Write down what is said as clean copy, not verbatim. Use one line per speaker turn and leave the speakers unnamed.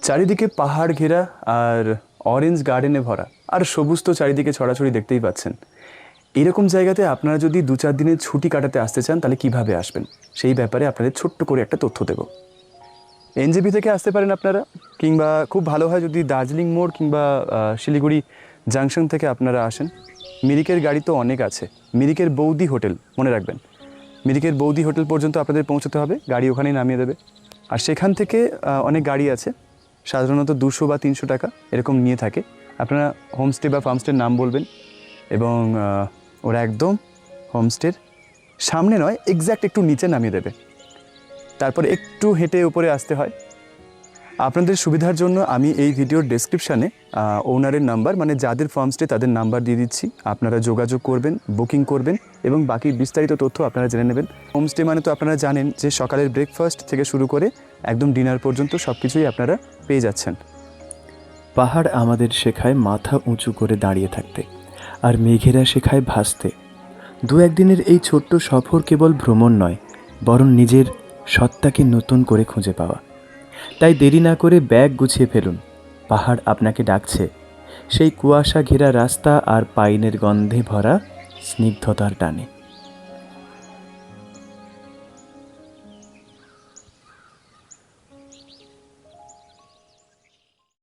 চারিদিকে পাহাড় ঘেরা আর অরেঞ্জ গার্ডেনে ভরা, আর সবুজ তো চারিদিকে ছড়াছড়ি দেখতেই পাচ্ছেন। এরকম জায়গাতে আপনারা যদি 2-4 দিনের ছুটি কাটাতে আসতে চান তাহলে কিভাবে আসবেন সেই ব্যাপারে আপনাদের ছোট্ট করে একটা তথ্য দেব। এনজেপি থেকে আসতে পারেন আপনারা, কিংবা খুব ভালো হয় যদি দার্জিলিং মোড় কিংবা শিলিগুড়ি জাংশন থেকে আপনারা আসেন। মিরিকের গাড়ি তো অনেক আছে, মিরিকের বৌদি হোটেল মনে রাখবেন, মিরিকের বৌদি হোটেল পর্যন্ত আপনাদের পৌঁছতে হবে, গাড়ি ওখানেই নামিয়ে দেবে। আর সেখান থেকে অনেক গাড়ি আছে, সাধারণত 200 বা 300 টাকা এরকম নিয়ে থাকে। আপনারা হোমস্টে বা ফার্মস্টের নাম বলবেন এবং ওরা একদম হোমস্টের সামনে নয়, এক্স্যাক্ট একটু নিচে নামিয়ে দেবে। তারপর একটু হেঁটে উপরে আসতে হয়। আপনাদের সুবিধার জন্য আমি এই ভিডিওর ডেসক্রিপশানে ওনারের নাম্বার, মানে যাদের ফার্মস্টে তাদের নাম্বার দিয়ে দিচ্ছি। আপনারা যোগাযোগ করবেন, বুকিং করবেন এবং বাকি বিস্তারিত তথ্য আপনারা জেনে নেবেন। হোমস্টে মানে তো আপনারা জানেন যে সকালের ব্রেকফাস্ট থেকে শুরু করে একদম ডিনার পর্যন্ত সব কিছুই আপনারা পেয়ে যাচ্ছেন।
পাহাড় আমাদের শেখায় মাথা উঁচু করে দাঁড়িয়ে থাকতে, আর মেঘেরা শেখায় ভাসতে। 2-1 দিনের এই ছোট্ট সফর কেবল ভ্রমণ নয়, বরং নিজের সত্তাকে নতুন করে খুঁজে পাওয়া। তাই দেরি না করে ব্যাগ গুছিয়ে ফেলুন, পাহাড় আপনাকে ডাকছে। সেই কুয়াশা ঘেরা রাস্তা আর পাইনের গন্ধে ভরা স্নিগ্ধতার টানে।